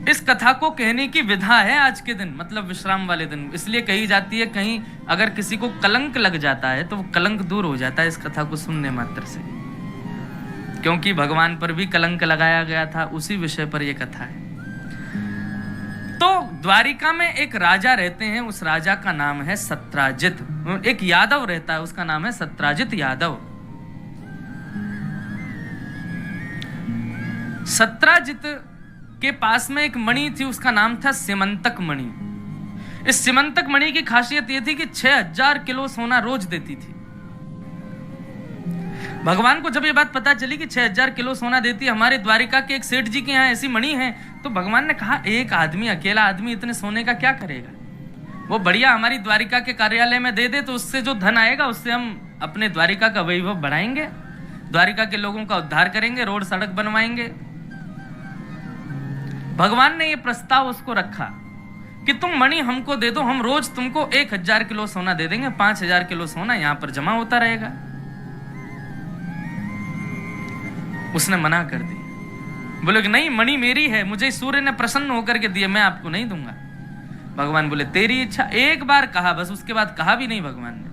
इस कथा को कहने की विधा है आज के दिन, मतलब विश्राम वाले दिन, इसलिए कही जाती है। कहीं अगर किसी को कलंक लग जाता है तो वो कलंक दूर हो जाता है इस कथा को सुनने मात्र से, क्योंकि भगवान पर भी कलंक लगाया गया था, उसी विषय पर यह कथा है। तो द्वारिका में एक राजा रहते हैं, उस राजा का नाम है सत्राजित। एक यादव रहता है, उसका नाम है सत्राजित यादव। सत्राजित के पास में एक मणि थी, उसका नाम था सिमंतक मणि। इस सिमंतक मणि की खासियत यह थी कि 6000 किलो सोना रोज देती थी। भगवान को जब ये बात पता चली कि 6000 किलो सोना देती है, हमारे द्वारिका के एक सेठ जी के यहाँ ऐसी मणि है, तो भगवान ने कहा एक आदमी, अकेला आदमी इतने सोने का क्या करेगा, वो बढ़िया हमारी द्वारिका के कार्यालय में दे दे, तो उससे जो धन आएगा उससे हम अपने द्वारिका का वैभव बढ़ाएंगे, द्वारिका के लोगों का उद्धार करेंगे, रोड सड़क बनवाएंगे। भगवान ने ये प्रस्ताव उसको रखा कि तुम मणि हमको दे दो, हम रोज तुमको 1000 किलो सोना दे देंगे, 5000 किलो सोना यहां पर जमा होता रहेगा। उसने मना कर दी, बोले कि नहीं, मणि मेरी है, मुझे सूर्य ने प्रसन्न होकर के दिए, मैं आपको नहीं दूंगा। भगवान बोले तेरी इच्छा। एक बार कहा बस, उसके बाद कहा भी नहीं भगवान ने।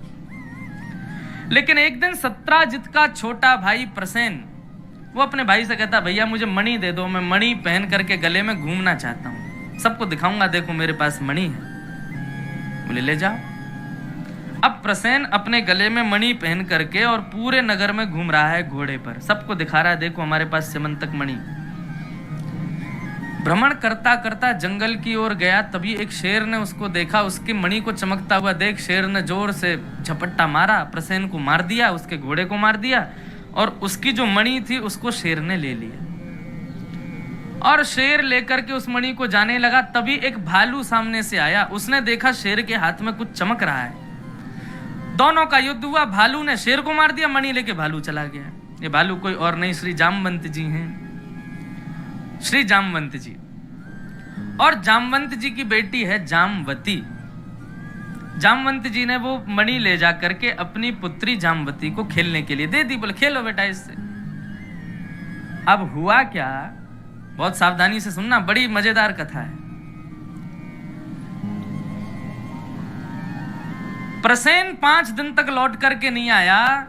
लेकिन एक दिन सत्राजित का छोटा भाई प्रसेन, वो अपने भाई से कहता, भैया मुझे मणि दे दो, मैं मणि पहन करके गले में घूमना चाहता हूं, सबको दिखाऊंगा, देखो मेरे पास मणि है। बोले ले जाओ। अब प्रसेन अपने गले में मणि पहन करके और पूरे नगर में घूम रहा है घोड़े पर, सबको दिखा रहा है, देखो हमारे पास सिमंतक मणि। भ्रमण करता करता जंगल की ओर गया, तभी एक शेर ने उसको देखा, उसकी मणि को चमकता हुआ देख शेर ने जोर से झपट्टा मारा, प्रसेन को मार दिया, उसके घोड़े को मार दिया, और उसकी जो मणि थी उसको शेर ने ले लिया। और शेर लेकर के उस मणि को जाने लगा, तभी एक भालू सामने से आया, उसने देखा शेर के हाथ में कुछ चमक रहा है, दोनों का युद्ध हुआ, भालू ने शेर को मार दिया, मणि लेके भालू चला गया। ये भालू कोई और नहीं, श्री जामवंत जी हैं, श्री जामवंत जी। और जामवंत जी की बेटी है जामवती। जामवंत जी ने वो मणि ले जा करके अपनी पुत्री जामवती को खेलने के लिए दे दी, बोले खेलो बेटा इससे। अब हुआ क्या, बहुत सावधानी से सुनना, बड़ी मजेदार कथा है। प्रसेन 5 दिन तक लौट करके नहीं आया,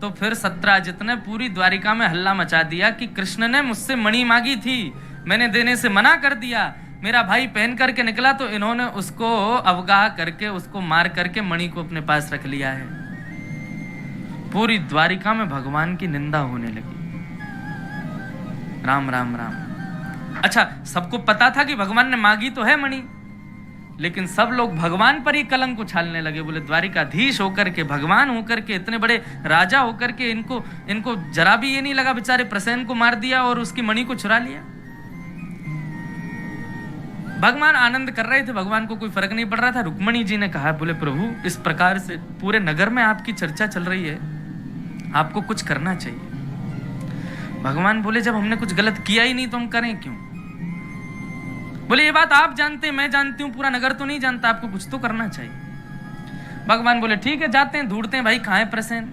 तो फिर सत्राजित ने पूरी द्वारिका में हल्ला मचा दिया कि कृष्ण ने मुझसे मणि मांगी थी, मैंने देने से मना कर दिया, मेरा भाई पहन करके निकला तो इन्होंने उसको अवगाह करके, उसको मार करके मणि को अपने पास रख लिया है। पूरी द्वारिका में भगवान की निंदा होने लगी। राम राम राम। अच्छा, सबको पता था कि भगवान ने मांगी तो है मणि, लेकिन सब लोग भगवान पर ही कलंक उछालने लगे। बोले द्वारिकाधीश होकर के, भगवान होकर के, इतने बड़े राजा होकर के इनको जरा भी ये नहीं लगा बेचारे प्रसेन को मार दिया और उसकी मणि को चुरा लिया। भगवान आनंद कर रहे थे, भगवान को कोई फर्क नहीं पड़ रहा था। रुक्मणी जी ने कहा, बोले प्रभु इस प्रकार से पूरे नगर में आपकी चर्चा चल रही है, आपको कुछ करना चाहिए। भगवान बोले जब हमने कुछ गलत किया ही नहीं तो हम करें क्यों। बोले ये बात आप जानते हैं, मैं जानती हूँ, पूरा नगर तो नहीं जानता, आपको कुछ तो करना चाहिए। भगवान बोले ठीक है, जाते हैं, ढूंढते हैं भाई कहाँ है प्रसेन।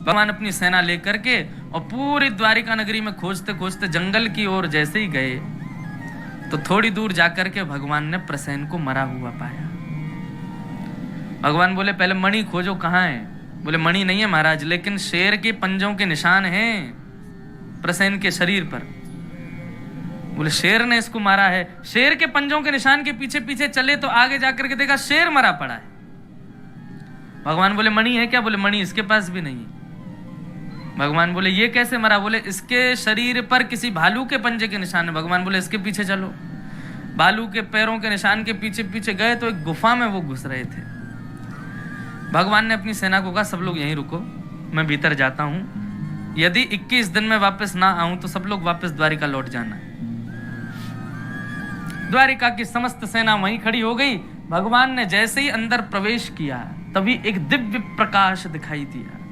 भगवान अपनी सेना लेकर के और पूरी द्वारिका नगरी में खोजते खोजते जंगल की ओर जैसे ही गए तो थोड़ी दूर जाकर के भगवान ने प्रसेन को मरा हुआ पाया। भगवान बोले पहले मणि खोजो, कहाँ है। बोले मणि नहीं है महाराज, लेकिन शेर के पंजों के निशान हैं प्रसेन के शरीर पर। बोले शेर ने इसको मारा है। शेर के पंजों के निशान के पीछे पीछे चले तो आगे जाकर के देखा शेर मरा पड़ा है। भगवान बोले मणि है क्या। बोले मणि इसके पास भी नहीं है। भगवान बोले ये कैसे मरा। बोले इसके शरीर पर किसी भालू के पंजे के निशान है। भगवान बोले इसके पीछे चलो। भालू के पैरों के निशान के पीछे पीछे गए तो एक गुफा में वो घुस रहे थे। भगवान ने अपनी सेना को कहा सब लोग यहीं रुको, मैं भीतर जाता हूं, यदि 21 दिन में वापस ना आऊं तो सब लोग वापस द्वारिका लौट जाना। द्वारिका की समस्त सेना वहीं खड़ी हो गई। भगवान ने जैसे ही अंदर प्रवेश किया तभी एक दिव्य प्रकाश दिखाई दिया।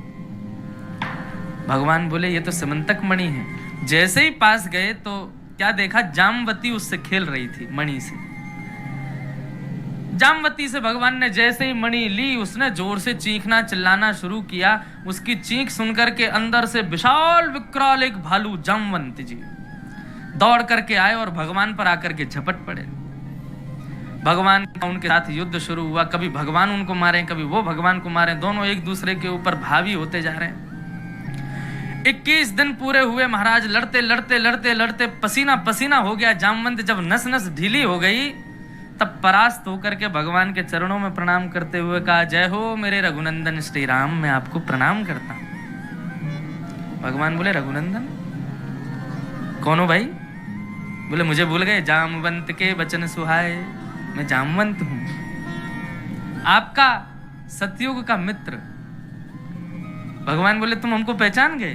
भगवान बोले ये तो सिमंतक मणि है। जैसे ही पास गए तो क्या देखा, जामवती उससे खेल रही थी मणि से। जामवती से भगवान ने जैसे ही मणि ली, उसने जोर से चीखना चिल्लाना शुरू किया। उसकी चीख सुनकर के अंदर से विशाल विकराल एक भालू जामवंत जी दौड़ करके आए और भगवान पर आकर के झपट पड़े। भगवान का उनके साथ युद्ध शुरू हुआ। कभी भगवान उनको मारे, कभी वो भगवान को मारे। दोनों एक दूसरे के ऊपर भावी होते जा रहे हैं। 21 दिन पूरे हुए महाराज, लड़ते लड़ते लड़ते लड़ते पसीना पसीना हो गया जामवंत। जब नस नस ढीली हो गई तब परास्त होकर के भगवान के चरणों में प्रणाम करते हुए कहा, जय हो मेरे रघुनंदन श्री राम, मैं आपको प्रणाम करता हूं। भगवान बोले, रघुनंदन कौन हो भाई? बोले, मुझे भूल गए? जामवंत के वचन सुहाए, मैं जामवंत हूं, आपका सतयुग का मित्र। भगवान बोले, तुम हमको पहचान गए?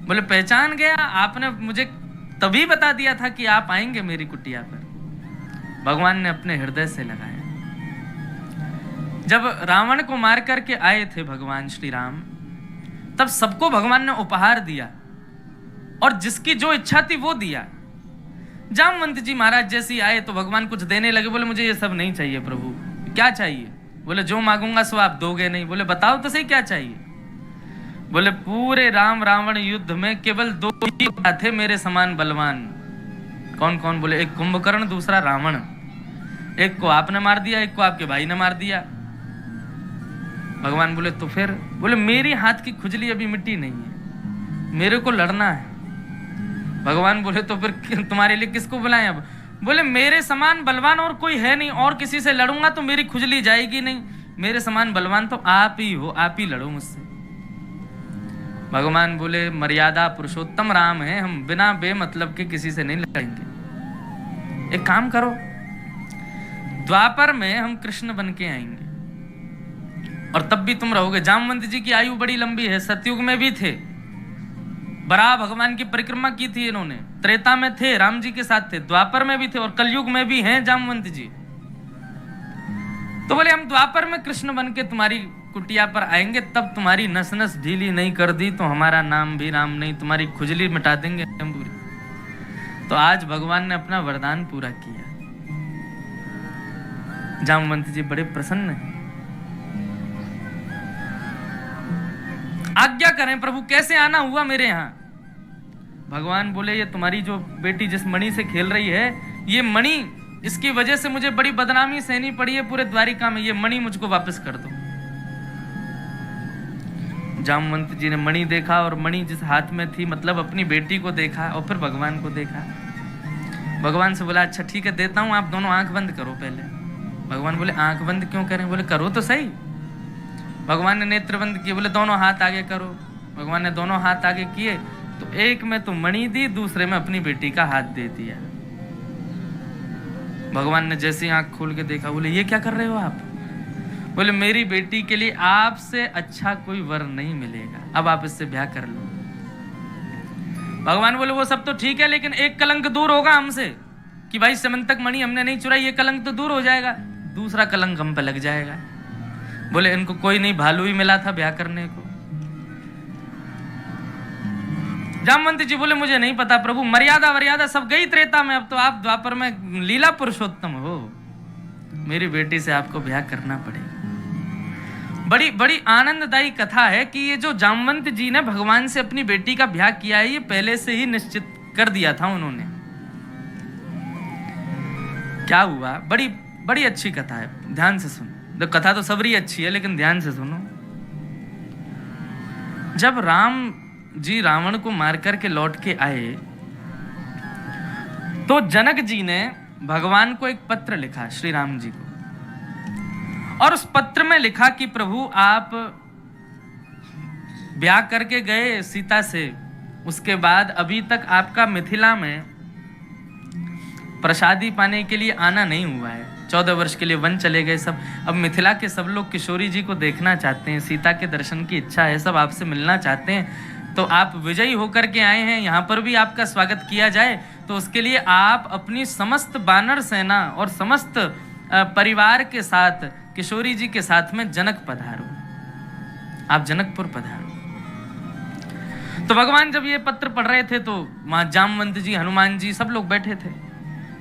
बोले, पहचान गया, आपने मुझे तभी बता दिया था कि आप आएंगे मेरी कुटिया पर। भगवान ने अपने हृदय से लगाया। जब रावण को मार करके आए थे भगवान श्री राम, तब सबको भगवान ने उपहार दिया और जिसकी जो इच्छा थी वो दिया। जामवंत जी महाराज जैसे आए तो भगवान कुछ देने लगे। बोले, मुझे ये सब नहीं चाहिए प्रभु। क्या चाहिए? बोले, जो मांगूंगा सो आप दोगे नहीं। बोले, बताओ तो सही क्या चाहिए? बोले, पूरे राम रावण युद्ध में केवल 2 ही थे मेरे समान बलवान। कौन कौन? बोले, एक कुंभकर्ण, दूसरा रावण। एक को आपने मार दिया, एक को आपके भाई ने मार दिया। भगवान बोले, तो फिर? बोले, मेरी हाथ की खुजली अभी मिट्टी नहीं है, मेरे को लड़ना है। भगवान बोले, तो फिर तुम्हारे लिए किसको बुलाएं अब? बोले, मेरे समान बलवान और कोई है नहीं, और किसी से लड़ूंगा तो मेरी खुजली जाएगी नहीं। मेरे समान बलवान तो आप ही हो, आप ही लड़ो मुझसे। भगवान बोले, मर्यादा पुरुषोत्तम राम है, हम बिना बेमतलब के किसी से नहीं लड़ेंगे। एक काम करो, द्वापर में हम कृष्ण बन के आएंगे और तब भी तुम रहोगे। जामवंत जी की आयु बड़ी लंबी है, सतयुग में भी थे, बराह भगवान की परिक्रमा की थी इन्होंने, त्रेता में थे, राम जी के साथ थे, द्वापर में भी थे और कलयुग में भी हैं जामवंत जी। तो बोले, हम द्वापर में कृष्ण बन के तुम्हारी कुटिया पर आएंगे, तब तुम्हारी नस नस ढीली नहीं कर दी तो हमारा नाम भी राम नहीं, तुम्हारी खुजली मिटा देंगे हम पूरी। तो आज भगवान ने अपना वरदान पूरा किया। जामवंत जी बड़े प्रसन्न हैं। आज्ञा करें प्रभु, कैसे आना हुआ मेरे यहां? भगवान बोले, ये तुम्हारी जो बेटी जिस मणि से खेल रही है, ये मणि, इसकी वजह से मुझे बड़ी बदनामी सहनी पड़ी है पूरे द्वारिका में, ये मणि मुझको वापस कर दो। जामवंत जी ने मणि देखा और मणि जिस हाथ में थी, मतलब अपनी बेटी को देखा और फिर भगवान को देखा। भगवान से बोला, अच्छा ठीक है देता हूं, आप दोनों आंख बंद करो पहले। भगवान बोले, आंख बंद क्यों करें? बोले, करो तो सही। भगवान ने नेत्र बंद किए, बोले दोनों हाथ आगे करो। भगवान ने दोनों हाथ आगे किए तो एक में तो मणि दी, दूसरे में अपनी बेटी का हाथ दे दिया। भगवान ने जैसे आंख खोल के देखा, बोले, ये क्या कर रहे हो आप? बोले, मेरी बेटी के लिए आपसे अच्छा कोई वर नहीं मिलेगा, अब आप इससे ब्याह कर लो। भगवान बोले, वो सब तो ठीक है, लेकिन एक कलंक दूर होगा हमसे कि भाई समंतक मणि हमने नहीं चुराई, ये कलंक तो दूर हो जाएगा, दूसरा कलंक हम पे लग जाएगा। बोले, इनको कोई नहीं, भालू ही मिला था ब्याह करने को। जामवंत जी बोले, मुझे नहीं पता प्रभु, मर्यादा वर्यादा सब गई त्रेता में, अब तो आप द्वापर में लीला पुरुषोत्तम हो, मेरी बेटी से आपको ब्याह करना पड़ेगा। बड़ी बड़ी आनंददायी कथा है कि ये जो जामवंत जी ने भगवान से अपनी बेटी का ब्याह किया है, ये पहले से ही निश्चित कर दिया था उन्होंने। क्या हुआ? बड़ी बड़ी अच्छी कथा है, ध्यान से सुनो। तो कथा तो सबरी अच्छी है, लेकिन ध्यान से सुनो। जब राम जी रावण को मार करके लौट के आए तो जनक जी ने भगवान को एक पत्र लिखा, श्री राम जी को, और उस पत्र में लिखा कि प्रभु आप ब्याह करके गए सीता से, उसके बाद अभी तक आपका मिथिला में प्रसादी पाने के लिए आना नहीं हुआ है, 14 वर्ष के लिए वन चले गए सब। अब मिथिला के सब लोग किशोरी जी को देखना चाहते हैं, सीता के दर्शन की इच्छा है, सब आपसे मिलना चाहते हैं, तो आप विजयी होकर के आए हैं, यहाँ पर भी आपका स्वागत किया जाए, तो उसके लिए आप अपनी समस्त बानर सेना और समस्त परिवार के साथ किशोरी जी के साथ में जनक पधारो, आप जनकपुर पधारो। तो भगवान जब ये पत्र पढ़ रहे थे तो वहां जामवंत जी, हनुमान जी सब लोग बैठे थे।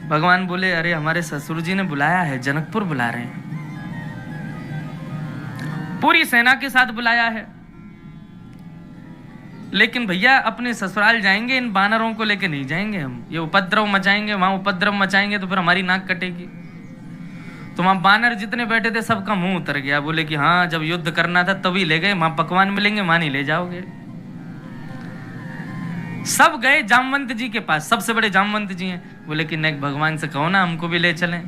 भगवान बोले, अरे हमारे ससुर जी ने बुलाया है, जनकपुर बुला रहे हैं, पूरी सेना के साथ बुलाया है। लेकिन भैया अपने ससुराल जाएंगे, इन बानरों को लेके नहीं जाएंगे हम। ये उपद्रव मचाएंगे, वहां उपद्रव मचाएंगे तो फिर हमारी नाक कटेगी। तो वहां बानर जितने बैठे थे सबका मुंह उतर गया। बोले कि हाँ, जब युद्ध करना था तभी ले गए, वहां पकवान मिलेंगे, वहां नहीं ले जाओगे। सब गए जामवंत जी के पास, सबसे बड़े जामवंत जी हैं। बोले कि नहीं, भगवान से कहो ना हमको भी ले चलें,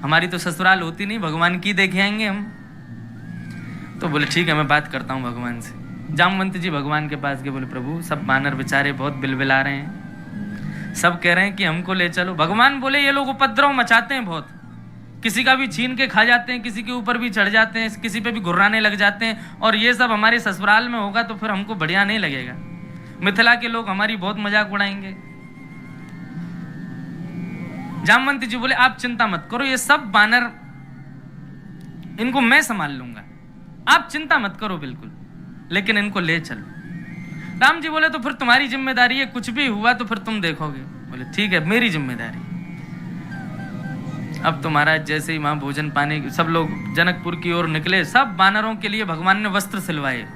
हमारी तो ससुराल होती नहीं, भगवान की देखे आएंगे हम। तो बोले ठीक है, मैं बात करता हूँ भगवान से। जामवंत जी भगवान के पास गए। बोले प्रभु, सब बानर बेचारे बहुत बिलबिला रहे हैं, सब कह रहे हैं कि हमको ले चलो। भगवान बोले ये लोग उपद्रव मचाते हैं बहुत, किसी का भी छीन के खा जाते हैं, किसी के ऊपर भी चढ़ जाते हैं, किसी पे भी घुर्राने लग जाते हैं, और ये सब हमारे ससुराल में होगा तो फिर हमको बढ़िया नहीं लगेगा। मिथिला के लोग हमारी बहुत मजाक उड़ाएंगे। जामवंत जी बोले आप चिंता मत करो, ये सब बानर इनको मैं संभाल लूंगा, आप चिंता मत करो बिल्कुल, लेकिन इनको ले चलो। राम जी बोले तो फिर तुम्हारी जिम्मेदारी है, कुछ भी हुआ तो फिर तुम देखोगे। बोले ठीक है, मेरी जिम्मेदारी। अब तो महाराज जैसे ही वहां भोजन पाने, सब लोग जनकपुर की ओर निकले। सब बानरों के लिए भगवान ने वस्त्र सिलवाए।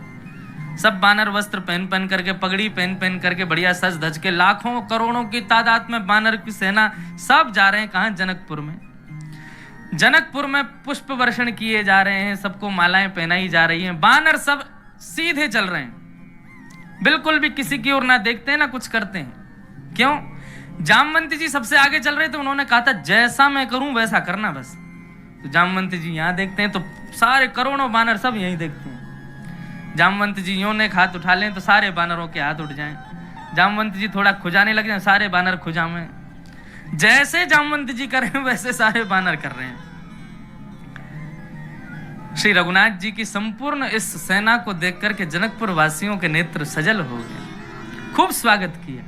सब बानर वस्त्र पहन पहन करके, पगड़ी पहन पहन करके, बढ़िया सज धज के, लाखों करोड़ों की तादाद में बानर की सेना, सब जा रहे हैं कहां? जनकपुर में। जनकपुर में पुष्प वर्षण किए जा रहे हैं, सबको मालाएं पहनाई जा रही हैं। बानर सब सीधे चल रहे हैं, बिल्कुल भी किसी की ओर ना देखते हैं ना कुछ करते हैं। क्यों? जामवंत जी सबसे आगे चल रहे थे, उन्होंने कहा था जैसा मैं करूं वैसा करना बस। तो जामवंत जी यहां देखते हैं तो सारे करोड़ों बानर सब यहीं देखते हैं। जामवंत जी यूं ने हाथ उठा लें तो सारे बानरों के हाथ उठ जाएं। जामवंत जी थोड़ा खुजाने लग जाए, सारे बानर खुजावें। जैसे जामवंत जी कर रहे हैं वैसे सारे बानर कर रहे हैं। श्री रघुनाथ जी की संपूर्ण इस सेना को देख करके जनकपुर वासियों के नेत्र सजल हो गए, खूब स्वागत किया।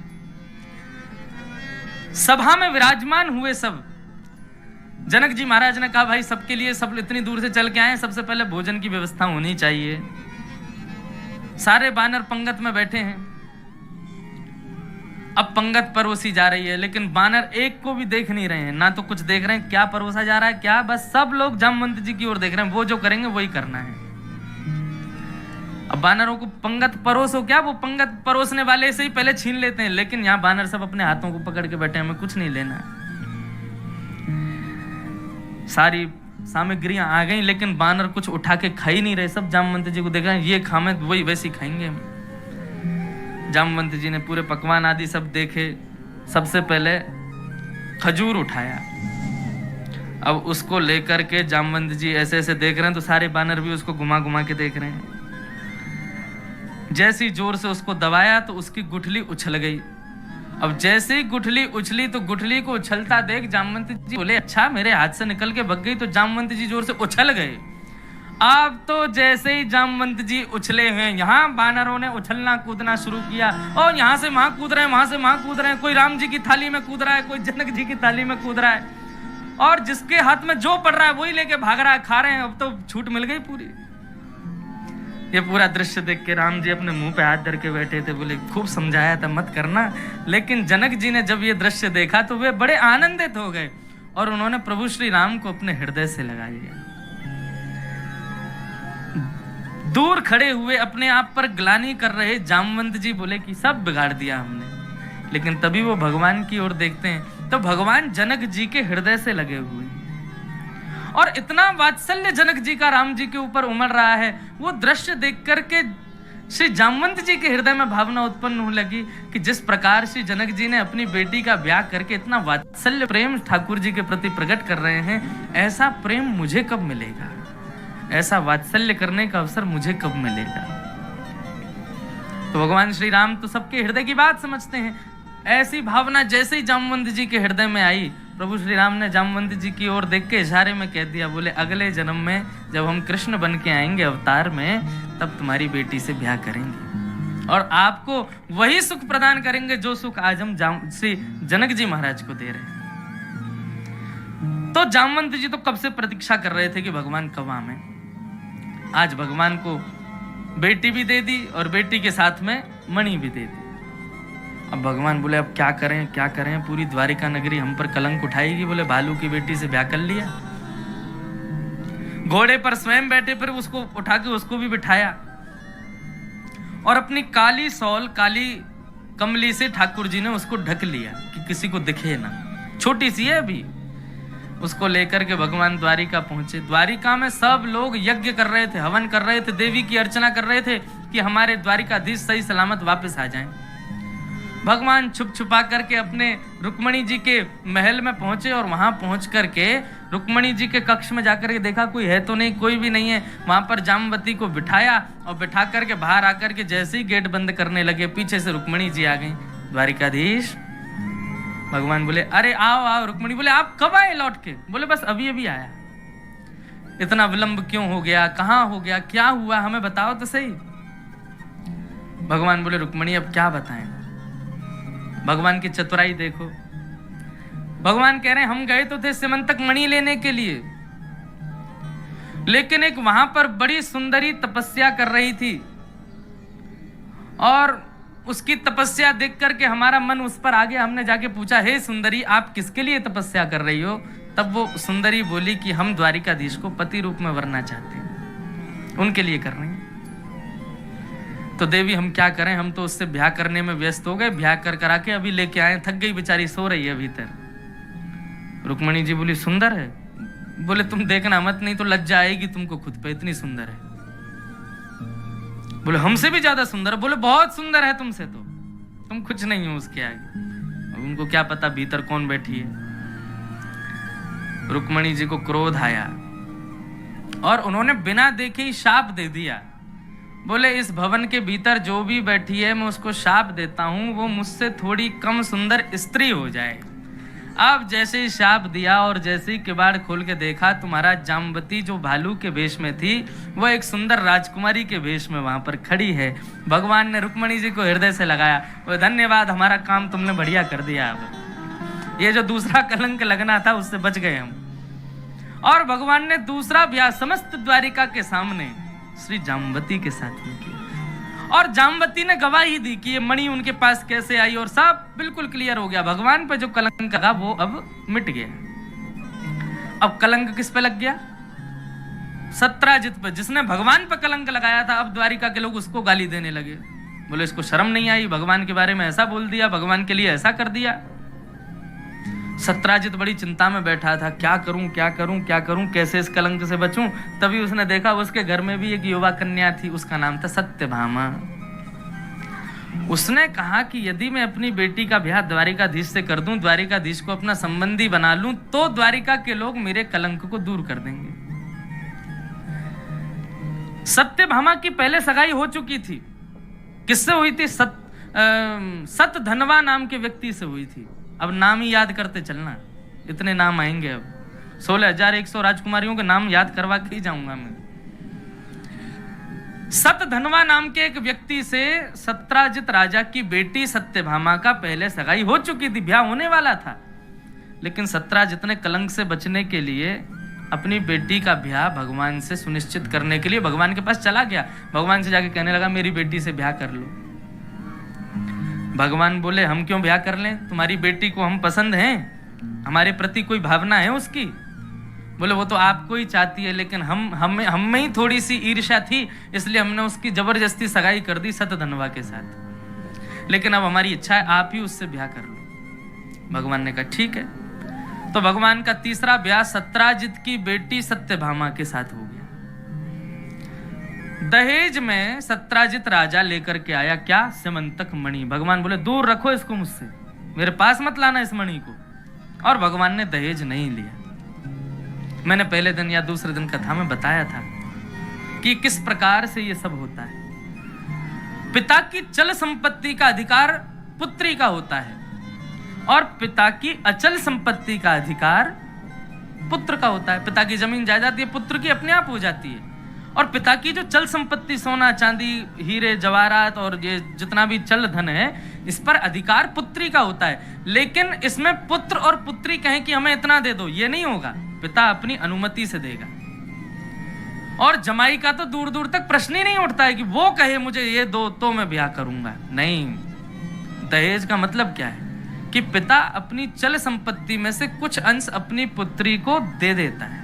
सभा में विराजमान हुए सब। जनक जी महाराज ने कहा भाई सबके लिए, सब इतनी दूर से चल के आए, सबसे पहले भोजन की व्यवस्था होनी चाहिए। सारे बानर पंगत में बैठे हैं, अब पंगत परोसी जा रही है, लेकिन बानर एक को भी देख नहीं रहे हैं, ना तो कुछ देख रहे हैं क्या परोसा जा रहा है क्या, बस सब लोग जामवंत जी की ओर देख रहे हैं, वो जो करेंगे वही करना है। अब बानरों को पंगत परोसो क्या, वो पंगत परोसने वाले से ही पहले छीन लेते हैं, लेकिन यहाँ बानर सब अपने हाथों को पकड़ के बैठे, हमें कुछ नहीं लेना। सारी सामग्रियां आ गई, लेकिन बानर कुछ उठा के खा ही नहीं रहे। सब जामवंत जी को देख रहे हैं, ये खामे तो वही वैसी खाएंगे हम। जामवंत जी ने पूरे पकवान आदि सब देखे। सबसे पहले खजूर उठाया, अब उसको लेकर के जामवंत जी ऐसे ऐसे देख रहे हैं तो सारे बानर भी उसको घुमा घुमा के देख रहे हैं। जैसी जोर से उसको दबाया तो उसकी गुठली उछल गई। अब जैसे ही गुठली उछली तो गुठली को उछलता देख जामवंत जी बोले अच्छा मेरे हाथ से निकल के भग गई, तो जामवंत जी जोर से उछल गए। अब तो जैसे ही जामवंत जी उछले हैं, यहाँ बानरों ने उछलना कूदना शुरू किया, और यहाँ से वहां कूद रहे हैं, वहां से वहां कूद रहे हैं, कोई राम जी की थाली में कूद रहा है, कोई जनक जी की थाली में कूद रहा है, और जिसके हाथ में जो पड़ रहा है वही लेके भाग रहा है, खा रहे हैं। अब तो छूट मिल गई पूरी। ये पूरा दृश्य देख के राम जी अपने मुंह पे हाथ धर के बैठे थे, बोले खूब समझाया था मत करना, लेकिन जनक जी ने जब ये दृश्य देखा तो वे बड़े आनंदित हो गए और उन्होंने प्रभु श्री राम को अपने हृदय से लगा लिया। दूर खड़े हुए अपने आप पर ग्लानि कर रहे जामवंत जी बोले कि सब बिगाड़ दिया हमने, लेकिन तभी वो भगवान की ओर देखते हैं तो भगवान जनक जी के हृदय से लगे हुए हैं, और इतना वात्सल्य जनक जी का राम जी के ऊपर उमड़ रहा है। वो दृश्य देख करके श्री जामवंत जी के हृदय में भावना उत्पन्न होने लगी कि जिस प्रकार श्री जनक जी ने अपनी बेटी का ब्याह करके इतना वात्सल्य प्रेम ठाकुर जी के प्रति प्रकट कर रहे हैं, ऐसा प्रेम मुझे कब मिलेगा, ऐसा वात्सल्य करने का अवसर मुझे कब मिलेगा। तो भगवान श्री राम तो सबके हृदय की बात समझते हैं। ऐसी भावना जैसे ही जामवंत जी के हृदय में आई, प्रभु श्री राम ने जामवंत जी की ओर देख के इशारे में कह दिया, बोले अगले जन्म में जब हम कृष्ण बन के आएंगे अवतार में, तब तुम्हारी बेटी से ब्याह करेंगे और आपको वही सुख प्रदान करेंगे जो सुख आज हम श्री जनक जी महाराज को दे रहे हैं। तो जामवंत जी तो कब से प्रतीक्षा कर रहे थे कि भगवान कब आवे। आज भगवान को बेटी भी दे दी और बेटी के साथ में मणि भी दे दी। अब भगवान बोले अब क्या करें क्या करें, पूरी द्वारिका नगरी हम पर कलंक उठाएगी। बोले भालू की बेटी से ब्याह कर लिया, घोड़े पर स्वयं बैठे, फिर उसको उठा के उसको भी बिठाया, और अपनी काली सौल, काली कमली से ठाकुर जी ने उसको ढक लिया कि किसी को दिखे ना। छोटी सी है अभी। उसको लेकर के भगवान द्वारिका पहुंचे। द्वारिका में सब लोग यज्ञ कर रहे थे, हवन कर रहे थे, देवी की अर्चना कर रहे थे कि हमारे द्वारिकाधीश सही सलामत वापस आ जाएं। भगवान छुप छुपा करके अपने रुक्मणी जी के महल में पहुंचे और वहां पहुंच करके रुक्मणी जी के कक्ष में जाकर के देखा कोई है तो नहीं, कोई भी नहीं है। वहां पर जामवती को बिठाया और बिठा करके बाहर आकर के जैसे ही गेट बंद करने लगे, पीछे से रुक्मणी जी आ गई। द्वारिकाधीश, भगवान बोले अरे आओ आओ। रुक्मणी बोले आप कब आए लौट के? बोले बस अभी अभी आया। इतना विलंब क्यों हो गया, कहां हो गया, क्या हुआ, हमें बताओ तो सही। भगवान बोले रुक्मणी अब क्या बताएं। भगवान की चतुराई देखो। भगवान कह रहे हैं हम गए तो थे सिमंतक मणि लेने के लिए, लेकिन एक वहां पर बड़ी सुंदरी तपस्या कर रही थी और उसकी तपस्या देख करके हमारा मन उस पर आ गया। हमने जाके पूछा हे सुंदरी आप किसके लिए तपस्या कर रही हो? तब वो सुंदरी बोली कि हम द्वारिकाधीश को पति रूप में वरना चाहते हैं, उनके लिए कर रहे हैं। तो देवी हम क्या करें, हम तो उससे ब्याह करने में व्यस्त हो गए, ब्याह कर करा के अभी लेके आए, थक गई बेचारी, सो रही है भीतर। रुक्मणी जी बोली सुंदर है? बोले तुम देखना मत, नहीं तो लज्जा आएगी तुमको खुद पे, इतनी सुंदर है। बोले हमसे भी ज्यादा सुंदर है? बोले बहुत सुंदर है तुमसे, तो तुम कुछ नहीं हो उसके आगे। अब उनको क्या पता भीतर कौन बैठी है। रुक्मणी जी को क्रोध आया और उन्होंने बिना देखे ही शाप दे दिया। बोले इस भवन के भीतर जो भी बैठी है मैं उसको शाप देता हूं, वो मुझसे थोड़ी कम सुंदर स्त्री हो जाए। अब जैसे ही शाप दिया और जैसे ही किवाड़ खोल के देखा, तुम्हारा जामवती जो भालू के वेश में थी वो एक सुंदर राजकुमारी के वेश में वहां पर खड़ी है। भगवान ने रुक्मणी जी को हृदय से लगाया, वो धन्यवाद, हमारा काम तुमने बढ़िया कर दिया। अब ये जो दूसरा कलंक लगना था उससे बच गए हम। और भगवान ने दूसरा ब्याह समस्त द्वारिका के सामने श्री जामवती के साथ में किया और जामवती ने गवाही दी कि ये मणि उनके पास कैसे आई और सब बिल्कुल क्लियर हो गया। भगवान पे जो कलंक लगा वो अब मिट गया। अब कलंक किस पे लग गया? सत्राजित पे, जिसने भगवान पे कलंक लगाया था। अब द्वारिका के लोग उसको गाली देने लगे। बोले इसको शर्म नहीं आई, भगवान के बारे में ऐसा बोल दिया, भगवान के लिए ऐसा कर दिया। सत्राजित बड़ी चिंता में बैठा था, क्या करूं क्या करूं क्या करूं, कैसे इस कलंक से बचूं। तभी उसने देखा उसके घर में भी एक युवा कन्या थी, उसका नाम था सत्यभामा। उसने कहा कि यदि मैं अपनी बेटी का ब्याह द्वारिकाधीश से कर दूं, द्वारिकाधीश को अपना संबंधी बना लूं, तो द्वारिका के लोग मेरे कलंक को दूर कर देंगे। सत्यभामा की पहले सगाई हो चुकी थी। किससे हुई थी? सतधनवा नाम के व्यक्ति से हुई थी। अब नाम ही याद करते चलना, इतने नाम आएंगे। अब 16,100 राजकुमारियों के नाम याद करवा के ही जाऊंगा मैं। सतधनवा नाम के एक व्यक्ति से सत्राजित राजा की बेटी सत्यभामा का पहले सगाई हो चुकी थी, ब्याह होने वाला था। लेकिन सत्राजित ने कलंक से बचने के लिए अपनी बेटी का ब्याह भगवान से सुनिश्चित करने के लिए भगवान के पास चला गया। भगवान से जाके कहने लगा मेरी बेटी से ब्याह कर लो। भगवान बोले हम क्यों ब्याह कर लें, तुम्हारी बेटी को हम पसंद हैं, हमारे प्रति कोई भावना है उसकी। बोले वो तो आपको ही चाहती है, लेकिन हम में ही थोड़ी सी ईर्ष्या थी, इसलिए हमने उसकी जबरदस्ती सगाई कर दी सतधनवा के साथ। लेकिन अब हमारी इच्छा है आप ही उससे ब्याह कर लो। भगवान ने कहा ठीक है। तो भगवान का तीसरा ब्याह सत्राजित की बेटी सत्यभामा के साथ हो गया। दहेज में सत्राजित राजा लेकर के आया क्या? सिमंतक मणि। भगवान बोले दूर रखो इसको मुझसे, मेरे पास मत लाना इस मणि को। और भगवान ने दहेज नहीं लिया। मैंने पहले दिन या दूसरे दिन कथा में बताया था कि किस प्रकार से ये सब होता है। पिता की चल संपत्ति का अधिकार पुत्री का होता है और पिता की अचल संपत्ति का अधिकार पुत्र का होता है। पिता की जमीन जायदाद ये पुत्र की अपने आप हो जाती है, और पिता की जो चल संपत्ति सोना चांदी हीरे जवाहरात और ये जितना भी चल धन है, इस पर अधिकार पुत्री का होता है। लेकिन इसमें पुत्र और पुत्री कहें कि हमें इतना दे दो, ये नहीं होगा। पिता अपनी अनुमति से देगा। और जमाई का तो दूर दूर तक प्रश्न ही नहीं उठता है कि वो कहे मुझे ये दो तो मैं ब्याह करूंगा। नहीं, दहेज का मतलब क्या है कि पिता अपनी चल संपत्ति में से कुछ अंश अपनी पुत्री को दे देता है।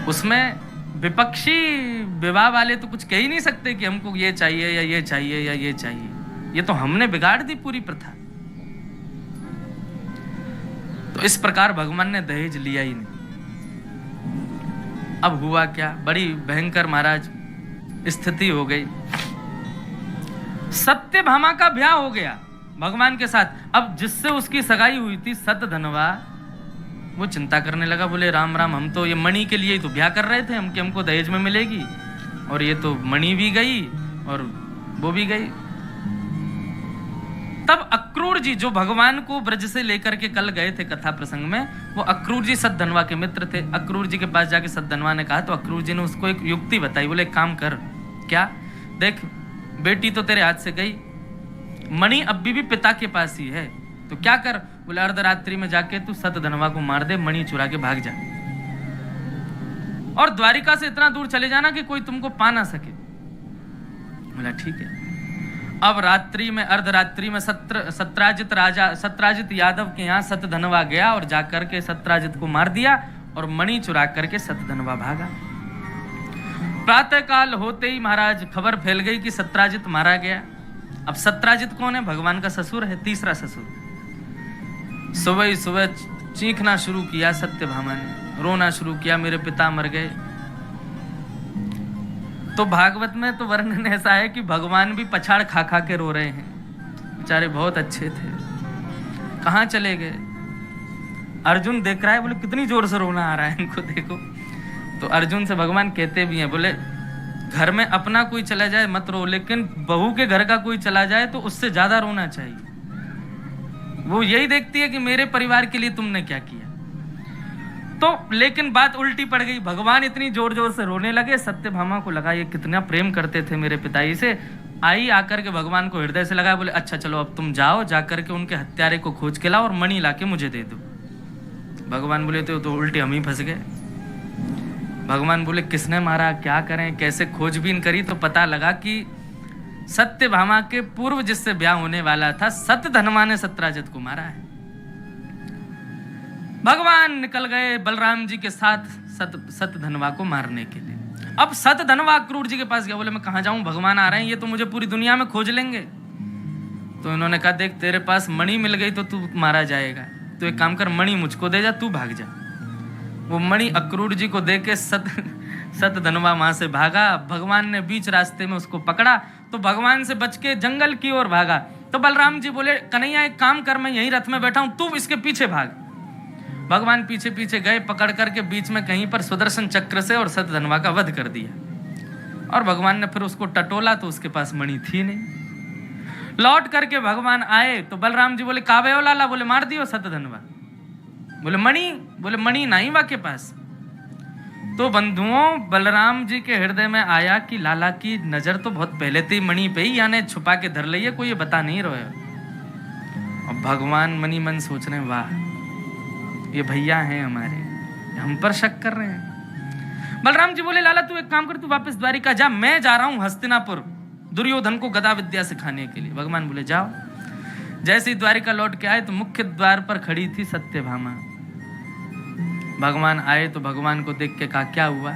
उसमें विपक्षी विवाह वाले तो कुछ कह ही नहीं सकते कि हमको ये चाहिए या ये चाहिए या ये चाहिए। ये तो हमने बिगाड़ दी पूरी प्रथा। तो इस प्रकार भगवान ने दहेज लिया ही नहीं। अब हुआ क्या, बड़ी भयंकर महाराज स्थिति हो गई। सत्यभामा का ब्याह हो गया भगवान के साथ। अब जिससे उसकी सगाई हुई थी सतधनवा, वो चिंता करने लगा, बोले राम राम, हम तो ये मणि के लिए ही तो ब्याह कर रहे थे, हम कि हमको दहेज में मिलेगी, और ये तो मणि भी गई और वो भी गई। तब अक्रूर जी जो भगवान को ब्रज से लेकर के कल गए थे कथा प्रसंग में, वो अक्रूर जी सतधनवा के मित्र थे। अक्रूर जी के पास जाके सतधनवा ने कहा, तो अक्रूर जी ने उसको एक युक्ति बताई। बोले एक काम कर, क्या, देख बेटी तो तेरे हाथ से गई, मणि अभी भी पिता के पास ही है, तो क्या कर, बोले अर्धरात्रि में जाके तू सतधनवा को मार दे, मणि चुरा के भाग जा, और द्वारिका से इतना दूर चले जाना कि कोई तुमको पा ना सके। बोला ठीक है। अब रात्रि में, अर्धरात्रि में सत्राजित राजा, सत्राजित यादव के यहाँ सतधनवा गया और जाकर के सत्राजित को मार दिया और मणि चुरा करके सतधनवा भागा। प्रातः काल होते ही महाराज खबर फैल गई कि सत्राजित मारा गया। अब सत्राजित कौन है, भगवान का ससुर है, तीसरा ससुर। सुबह ही सुबह चीखना शुरू किया सत्यभामा ने, रोना शुरू किया, मेरे पिता मर गए। तो भागवत में तो वर्णन ऐसा है कि भगवान भी पछाड़ खा खा के रो रहे हैं, बेचारे बहुत अच्छे थे, कहाँ चले गए। अर्जुन देख रहा है, बोले कितनी जोर से रोना आ रहा है इनको, देखो। तो अर्जुन से भगवान कहते भी हैं, बोले घर में अपना कोई चला जाए मत रो, लेकिन बहू के घर का कोई चला जाए तो उससे ज्यादा रोना चाहिए। वो यही देखती है कि मेरे परिवार के लिए तुमने क्या किया। तो लेकिन बात उल्टी पड़ गई, भगवान इतनी जोर जोर से रोने लगे, सत्यभामा को लगा ये कितना प्रेम करते थे मेरे पिताजी से। आई आकर के भगवान को हृदय से लगाया, बोले अच्छा चलो अब तुम जाओ, जाकर के उनके हत्यारे को खोज के लाओ और मणि ला के मुझे दे दो। भगवान बोले तो उल्टे हम ही फंस गए। भगवान बोले किसने मारा, क्या करें, कैसे खोजबीन करी, तो पता लगा कि सत्यभामा के पूर्व जिससे ब्याह होने वाला था सतधनवा ने सत्राजित को मारा है। भगवान निकल गए बलराम जी के साथ सतधनवा को मारने के लिए। अब सतधनवा अक्रूर जी के पास गया, बोले मैं कहाँ जाऊं, भगवान आ रहे हैं, ये तो मुझे पूरी दुनिया में खोज लेंगे। तो इन्होंने कहा देख तेरे पास मणि मिल गई तो तू मारा जाएगा, तो एक काम कर मणि मुझको दे जा, तू भाग जा। वो मणि अक्रूर जी को दे के सतधनवा वहां से भागा। भगवान ने बीच रास्ते में उसको पकड़ा तो भगवान से बच के जंगल की ओर भागा। तो बलराम जी बोले कन्हैया एक काम कर, मैं यहीं रथ में बैठा हूं, तू इसके पीछे भाग। भगवान पीछे पीछे गए, पकड़ करके बीच में कहीं पर सुदर्शन चक्र से और सतधनवा का वध कर दिया। और भगवान ने फिर उसको टटोला तो उसके पास मणि थी नहीं। लौट करके भगवान आए तो बलराम जी बोले कावे ओ लाला, बोले मार दियो सतधनवा। बोले मणि नहीं वा के पास। तो बंधुओं बलराम जी के हृदय में आया कि लाला की नजर तो बहुत पहले थी मणि पे ही, यानी छुपा के धर लिया, कोई ये बता नहीं रहा। अब भगवान मनी मन सोच रहे हैं वाह ये भैया हैं हमारे, हम पर शक कर रहे हैं। बलराम जी बोले लाला तू एक काम कर, तू वापस द्वारिका जा, मैं जा रहा हूं हस्तिनापुर दुर्योधन को गदा विद्या सिखाने के लिए। भगवान बोले जाओ। जैसे ही द्वारिका लौट के आए तो मुख्य द्वार पर खड़ी थी सत्यभामा। भगवान आए तो भगवान को देख के कहा क्या हुआ।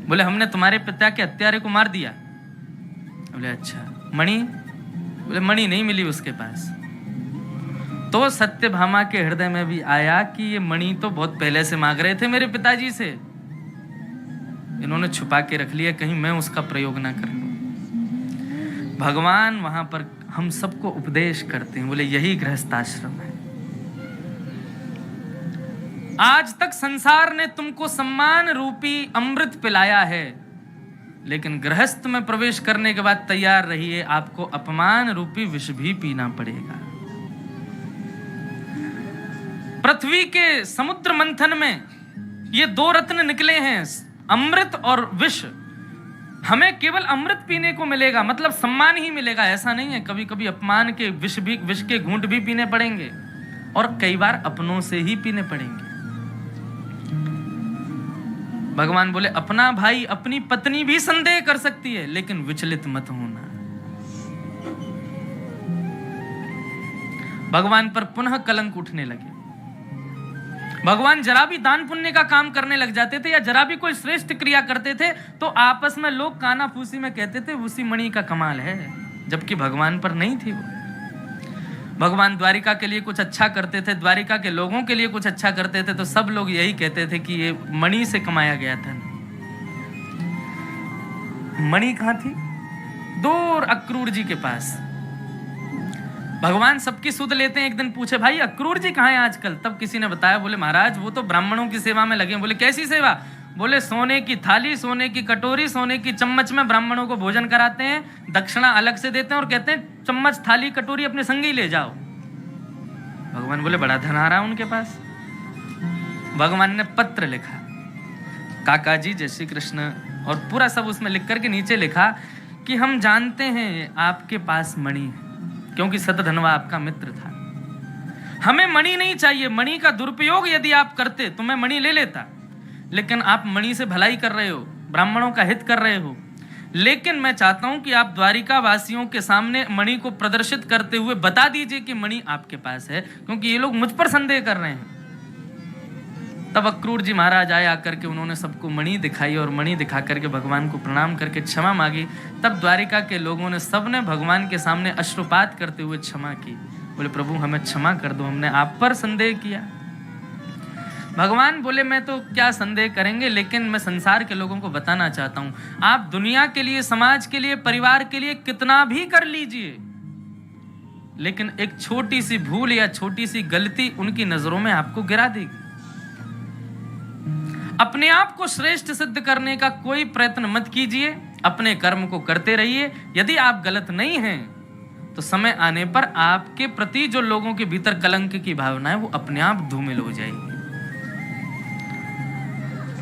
बोले हमने तुम्हारे पिता के हत्यारे को मार दिया। बोले अच्छा मणि, बोले मणि नहीं मिली उसके पास। तो सत्यभामा के हृदय में भी आया कि ये मणि तो बहुत पहले से मांग रहे थे मेरे पिताजी से, इन्होंने छुपा के रख लिया, कहीं मैं उसका प्रयोग ना कर लूं। भगवान वहां पर हम सबको उपदेश करते हैं, बोले यही गृहस्थाश्रम है। आज तक संसार ने तुमको सम्मान रूपी अमृत पिलाया है, लेकिन गृहस्थ में प्रवेश करने के बाद तैयार रहिए, आपको अपमान रूपी विष भी पीना पड़ेगा। पृथ्वी के समुद्र मंथन में ये दो रत्न निकले हैं, अमृत और विष। हमें केवल अमृत पीने को मिलेगा, मतलब सम्मान ही मिलेगा, ऐसा नहीं है। कभी कभी अपमान के विष के घूंट भी पीने पड़ेंगे, और कई बार अपनों से ही पीने पड़ेंगे। भगवान बोले अपना भाई अपनी पत्नी भी संदेह कर सकती है, लेकिन विचलित मत होना। भगवान पर पुनः कलंक उठने लगे। भगवान जरा भी दान पुण्य का काम करने लग जाते थे या जरा भी कोई श्रेष्ठ क्रिया करते थे तो आपस में लोग कानाफूसी में कहते थे उसी मणि का कमाल है, जबकि भगवान पर नहीं थी वो। भगवान द्वारिका के लिए कुछ अच्छा करते थे, द्वारिका के लोगों के लिए कुछ अच्छा करते थे तो सब लोग यही कहते थे कि ये मणि से कमाया गया था। मणि कहां थी? दूर अक्रूर जी के पास। भगवान सबकी सुध लेते हैं। एक दिन पूछे, भाई अक्रूर जी कहाँ हैं आजकल? तब किसी ने बताया, बोले महाराज वो तो ब्राह्मणों की सेवा में लगे। बोले कैसी सेवा? बोले सोने की थाली, सोने की कटोरी, सोने की चम्मच में ब्राह्मणों को भोजन कराते हैं, दक्षिणा अलग से देते हैं और कहते हैं चम्मच थाली कटोरी अपने संग ही ले जाओ। भगवान बोले बड़ा धन आ रहा है उनके पास। भगवान ने पत्र लिखा, काका जी जय श्री कृष्ण, और पूरा सब उसमें लिख करके नीचे लिखा कि हम जानते हैं आपके पास मणि है, क्योंकि सतधनवा आपका मित्र था। हमें मणि नहीं चाहिए, मणि का दुरुपयोग यदि आप करते तो मैं मणि ले लेता, लेकिन आप मणि से भलाई कर रहे हो, ब्राह्मणों का हित कर रहे हो। लेकिन मैं चाहता हूं कि आप द्वारिका वासियों के सामने मणि को प्रदर्शित करते हुए बता दीजिए कि मणि आपके पास है, क्योंकि ये लोग मुझ पर संदेह कर रहे हैं। तब अक्रूर जी महाराज आए, आकर के उन्होंने सबको मणि दिखाई और मणि दिखा करके भगवान को प्रणाम करके क्षमा मांगी। तब द्वारिका के लोगों ने सबने भगवान के सामने अश्रुपात करते हुए क्षमा की। बोले प्रभु हमें क्षमा कर दो, हमने आप पर संदेह किया। भगवान बोले मैं तो क्या संदेह करेंगे, लेकिन मैं संसार के लोगों को बताना चाहता हूं, आप दुनिया के लिए, समाज के लिए, परिवार के लिए कितना भी कर लीजिए, लेकिन एक छोटी सी भूल या छोटी सी गलती उनकी नजरों में आपको गिरा देगी। अपने आप को श्रेष्ठ सिद्ध करने का कोई प्रयत्न मत कीजिए, अपने कर्म को करते रहिए। यदि आप गलत नहीं हैं तो समय आने पर आपके प्रति जो लोगों के भीतर कलंक की भावना है वो अपने आप धूमिल हो जाएगी।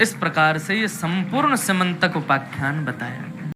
इस प्रकार से ये संपूर्ण समंतक उपाख्यान बताया।